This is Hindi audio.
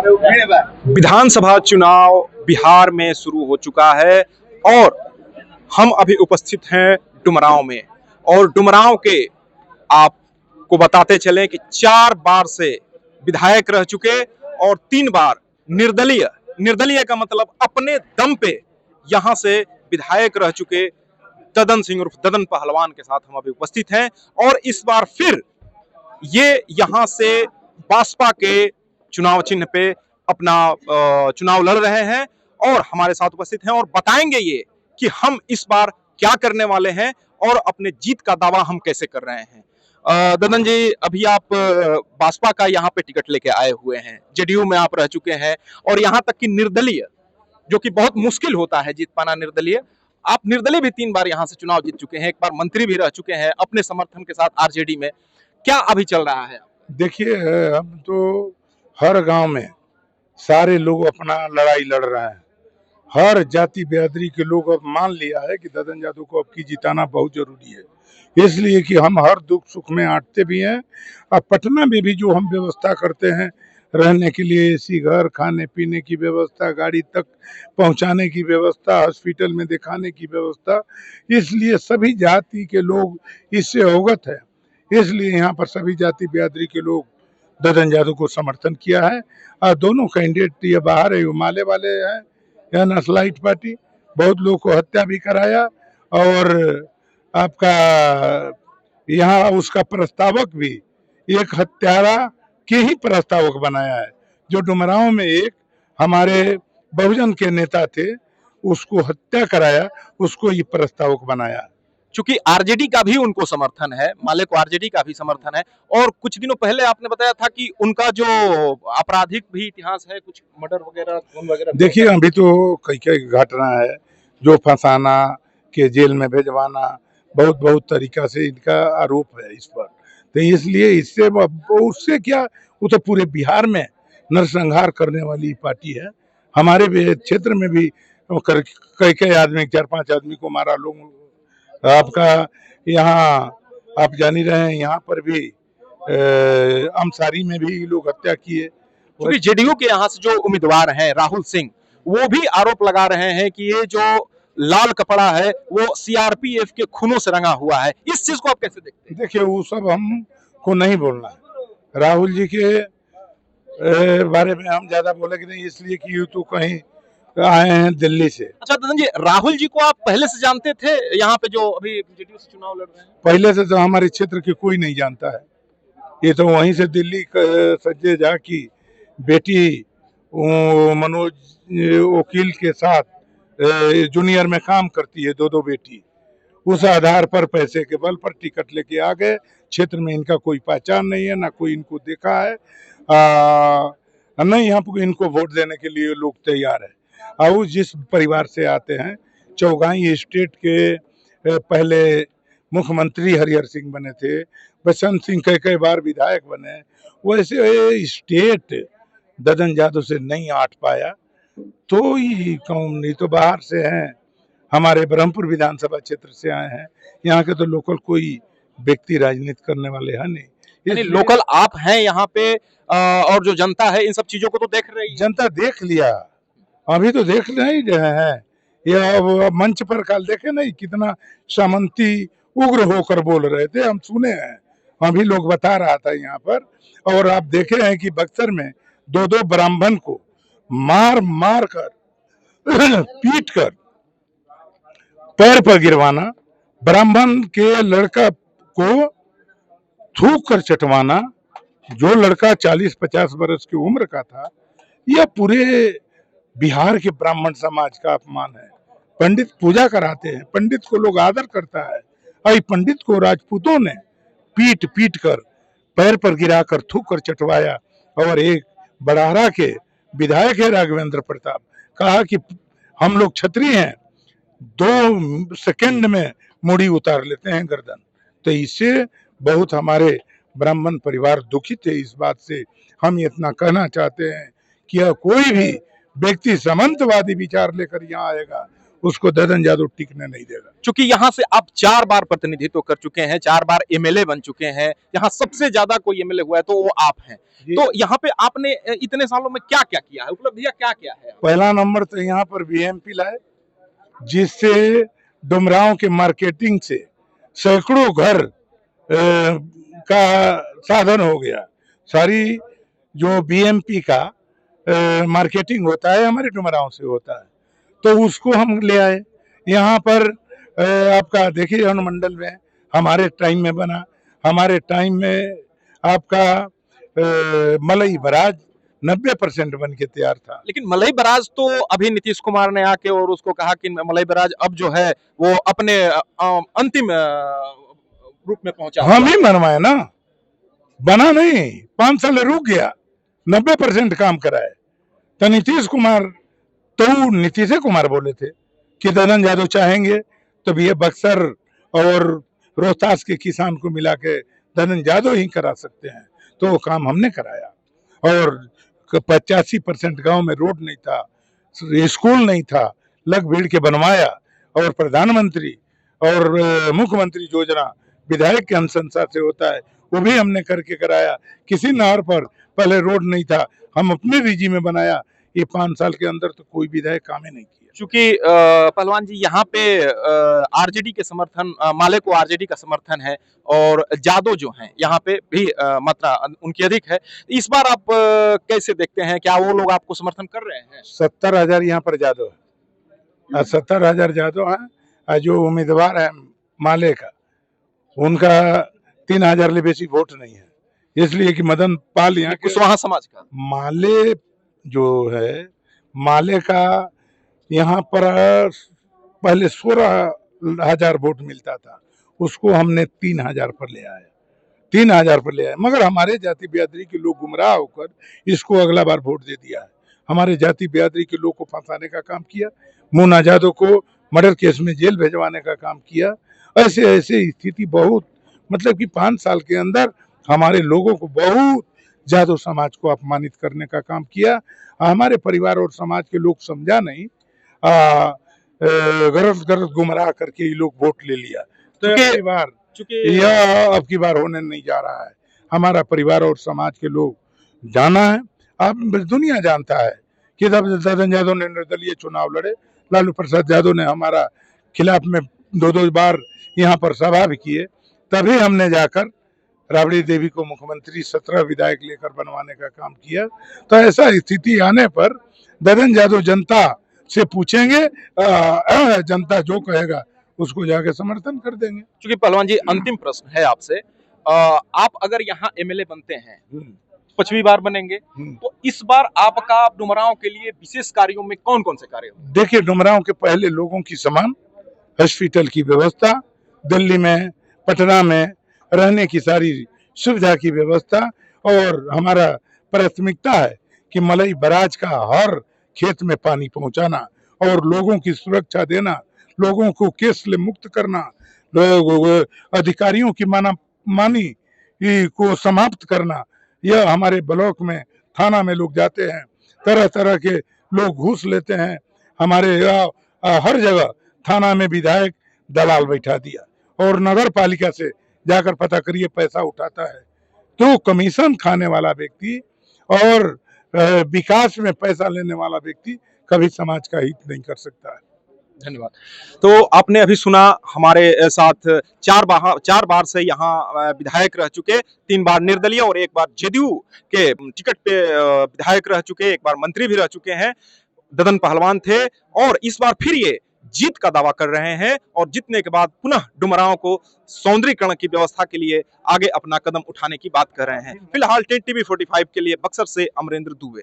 विधानसभा चुनाव बिहार में शुरू हो चुका है और हम अभी उपस्थित हैं डुमरांव में। और डुमरांव के आपको बताते चलें कि 4 बार से विधायक रह चुके और 3 बार निर्दलीय का मतलब अपने दम पे यहां से विधायक रह चुके ददन सिंह उर्फ ददन पहलवान के साथ हम अभी उपस्थित हैं। और इस बार फिर ये यहां से बसपा के चुनाव चिन्ह पे अपना चुनाव लड़ रहे हैं और हमारे साथ उपस्थित हैं और बताएंगे ये कि हम इस बार क्या करने वाले हैं और अपने जीत का दावा हम कैसे कर रहे हैं। ददन जी, अभी आप बसपा का यहाँ पे टिकट लेके आए हुए हैं, जेडीयू में आप रह चुके हैं और यहाँ तक कि निर्दलीय, जो कि बहुत मुश्किल होता है जीत पाना निर्दलीय, आप निर्दलीय भी 3 बार यहाँ से चुनाव जीत चुके हैं, एक बार मंत्री भी रह चुके हैं अपने समर्थन के साथ आरजेडी में। क्या अभी चल रहा है? देखिए, हम तो हर गांव में सारे लोग अपना लड़ाई लड़ रहे हैं। हर जाति बिरादरी के लोग अब मान लिया है कि ददन यादव को अब की जिताना बहुत जरूरी है, इसलिए कि हम हर दुख सुख में आटते भी हैं। अब पटना में भी जो हम व्यवस्था करते हैं रहने के लिए, एसी घर, खाने पीने की व्यवस्था, गाड़ी तक पहुंचाने की व्यवस्था, हॉस्पिटल में दिखाने की व्यवस्था, इसलिए सभी जाति के लोग इससे अवगत है। इसलिए यहाँ पर सभी जाति बिरादरी के लोग ददन यादव को समर्थन किया है। और दोनों कैंडिडेट ये बाहर है, माले वाले हैं, यह नस्लाइट पार्टी, बहुत लोग को हत्या भी कराया और आपका यहाँ उसका प्रस्तावक भी एक हत्यारा के ही प्रस्तावक बनाया है। जो डुमरांव में एक हमारे बहुजन के नेता थे, उसको हत्या कराया, उसको ये प्रस्तावक बनाया। चूंकि आरजेडी का भी उनको समर्थन है, माले को आरजेडी का भी समर्थन है और कुछ दिनों पहले आपने बताया था कि उनका जो आपराधिक भी इतिहास है, कुछ मर्डर वगैरह खून वगैरह। देखिए, अभी तो कई घटना है, जो फंसाना के जेल में भेजवाना, बहुत तरीका से इनका आरोप है इस पर। तो इसलिए इससे उससे क्या, वो तो पूरे बिहार में नरसंहार करने वाली पार्टी है। हमारे क्षेत्र में भी कई आदमी, 4-5 आदमी को मारा लोग। आपका यहाँ आप जान ही रहे हैं, यहाँ पर भी अमसारी में भी लोग हत्या किए। क्योंकि जेडीयू के यहाँ से जो उम्मीदवार हैं राहुल सिंह, वो भी आरोप लगा रहे हैं कि ये जो लाल कपड़ा है वो सीआरपीएफ के खूनों से रंगा हुआ है। इस चीज को आप कैसे देखते हैं? देखिए, वो सब हमको नहीं बोलना है। राहुल जी के बारे में हम ज्यादा बोलेंगे नहीं, इसलिए कि ये तो कहीं आए हैं दिल्ली से। अच्छा ददन जी, राहुल जी को आप पहले से जानते थे यहाँ पे जो अभी जेडीयू से चुनाव लड़ रहे हैं? पहले से तो हमारे क्षेत्र के कोई नहीं जानता है। ये तो वहीं से दिल्ली संजय झा की बेटी मनोज वकील के साथ जूनियर में काम करती है, 2 बेटी। उस आधार पर पैसे के बल पर टिकट लेके आ गए। क्षेत्र में इनका कोई पहचान नहीं है, ना कोई इनको देखा है, नहीं यहाँ पर इनको वोट देने के लिए लोग तैयार है। और जिस परिवार से आते हैं, चौगाई स्टेट के पहले मुख्यमंत्री हरिहर सिंह बने थे, बसंत सिंह कई बार विधायक बने, वैसे स्टेट ददन यादव से नहीं आट पाया। तो ये कौन, नहीं तो बाहर से हैं, हमारे ब्रह्मपुर विधानसभा क्षेत्र से आए हैं। यहाँ के तो लोकल कोई व्यक्ति राजनीति करने वाले हैं नहीं। यानी लोकल आप हैं यहाँ पे और जो जनता है इन सब चीजों को तो देख रही है। जनता देख लिया, अभी तो देख नहीं रहे हैं। ये मंच पर कल देखे नहीं, कितना सामंती उग्र होकर बोल रहे थे, हम सुने हैं। अभी लोग बता रहा था यहाँ पर। और आप देखे हैं कि बक्सर में 2 ब्राह्मण को मार कर पीट कर पैर पर गिरवाना, ब्राह्मण के लड़का को थूक कर चटवाना, जो लड़का 40-50 वर्ष की उम्र का था। यह पूरे बिहार के ब्राह्मण समाज का अपमान है। पंडित पूजा कराते हैं, पंडित को लोग आदर करता है, और पंडित को राजपूतों ने पीट कर पैर पर गिराकर थूक कर चटवाया। और एक बड़ारा के विधायक है राघवेंद्र प्रताप, कहा कि हम लोग क्षत्रिय हैं, 2 सेकंड में मुड़ी उतार लेते हैं गर्दन। तो इससे बहुत हमारे ब्राह्मण परिवार दुखित है इस बात से। हम इतना कहना चाहते हैं कि कोई भी व्यक्ति सामंतवादी विचार लेकर यहाँ आएगा, उसको ददन यादव टिकने नहीं देगा। चूंकि यहाँ से आप 4 बार प्रतिनिधित्व कर चुके हैं, 4 बार एमएलए बन चुके हैं, यहाँ सबसे ज्यादा कोई एमएलए हुआ है तो वो आप हैं। तो यहाँ पे आपने इतने सालों में क्या क्या किया है, उपलब्धियां क्या क्या है? पहला नंबर तो यहाँ पर बीएमपी लाए, जिससे डुमरांव के मार्केटिंग से सैकड़ों घर का साधन हो गया। सारी जो बीएमपी का मार्केटिंग होता है हमारे डुमरांव से होता है, तो उसको हम ले आए यहाँ पर। आपका देखिए अनुमंडल में हमारे टाइम में बना, हमारे टाइम में आपका मलई बराज 90% बन के तैयार था। लेकिन मलई बराज तो अभी नीतीश कुमार ने आके और उसको कहा कि मलई बराज अब जो है वो अपने अंतिम रूप में पहुंचा। हम ही बनवाए ना, बना नहीं, 5 साल रुक गया, 90% काम कराए। तो नीतीश कुमार बोले थे कि ददन यादव चाहेंगे तो भी ये बक्सर और रोहतास के किसान को मिला के ददन यादव ही करा सकते हैं, तो वो काम हमने कराया। और 85% गांव में रोड नहीं था, स्कूल नहीं था, लग भीड़ के बनवाया। और प्रधानमंत्री और मुख्यमंत्री योजना विधायक के अनुशंसा से होता है, वो भी हमने करके कराया। किसी नहर पर पहले रोड नहीं था, हम अपने रिजी में बनाया। ये 5 साल के अंदर तो कोई विधायक काम ही नहीं किया। चूंकि पहलवान जी यहाँ पे आरजेडी के समर्थन, माले को आरजेडी का समर्थन है और जादव जो हैं यहाँ पे भी मात्रा उनकी अधिक है। इस बार आप कैसे देखते हैं, क्या वो लोग आपको समर्थन कर रहे हैं? 70,000 यहाँ पर जादव है, 70,000 जादव है। जो उम्मीदवार है माले का, उनका 3,000 ले बेसी वोट नहीं है, इसलिए कि मदन पाल यहाँ कुशवाहा समाज का। माले जो है, माले का यहाँ पर पहले 16,000 वोट मिलता था, उसको हमने 3,000 पर ले आए, 3,000 पर ले आए। मगर हमारे जाति बिरादरी के लोग गुमराह होकर इसको अगला बार वोट दे दिया है। हमारे जाति बिरादरी के लोग को फंसाने का काम किया, मुन्ना यादव को मर्डर केस में जेल भेजवाने का काम किया। ऐसे ऐसे स्थिति बहुत, मतलब कि 5 साल के अंदर हमारे लोगों को बहुत जादव समाज को अपमानित करने का काम किया। हमारे परिवार और समाज के लोग समझा नहीं, गलत गलत गुमराह करके ये लोग वोट ले लिया। तो यह अब की बार होने नहीं जा रहा है। हमारा परिवार और समाज के लोग जाना है, अब दुनिया जानता है कि ददन यादव ने निर्दलीय चुनाव लड़े, लालू प्रसाद यादव ने हमारा खिलाफ में 2-2 बार यहाँ पर सभा भी किए, तभी हमने जाकर राबड़ी देवी को मुख्यमंत्री 17 विधायक लेकर बनवाने का काम किया। तो ऐसा स्थिति आने पर ददन यादव जनता से पूछेंगे, जनता जो कहेगा उसको जाके समर्थन कर देंगे। क्योंकि पहलवान जी अंतिम प्रश्न है आपसे, आप अगर यहाँ एमएलए बनते हैं, 5वीं बार बनेंगे, तो इस बार आपका डुमरांव के लिए विशेष कार्यों में कौन कौन से कार्य होंगे? देखिए, डुमरांव के पहले लोगों की समान हॉस्पिटल की व्यवस्था, दिल्ली में पटना में रहने की सारी सुविधा की व्यवस्था, और हमारा प्राथमिकता है कि मलई बराज का हर खेत में पानी पहुंचाना और लोगों की सुरक्षा देना, लोगों को केस से मुक्त करना, अधिकारियों की मानी को समाप्त करना। यह हमारे ब्लॉक में, थाना में लोग जाते हैं, तरह तरह के लोग घूस लेते हैं। हमारे हर जगह थाना में विधायक दलाल बैठा दिया, और नगर पालिका से जाकर पता करिए पैसा उठाता है। तो कमीशन खाने वाला व्यक्ति और विकास में पैसा लेने वाला व्यक्ति कभी समाज का हित नहीं कर सकता है। धन्यवाद। तो आपने अभी सुना, हमारे साथ 4 बार से यहाँ विधायक रह चुके, 3 बार निर्दलीय और 1 बार जदयू के टिकट पे विधायक रह चुके, 1 बार मंत्री भी रह चुके हैं, ददन पहलवान थे। और इस बार फिर ये जीत का दावा कर रहे हैं और जीतने के बाद पुनः डुमरांव को सौंदर्यीकरण की व्यवस्था के लिए आगे अपना कदम उठाने की बात कर रहे हैं। फिलहाल टीवी 45 के लिए बक्सर से अमरेंद्र दुबे।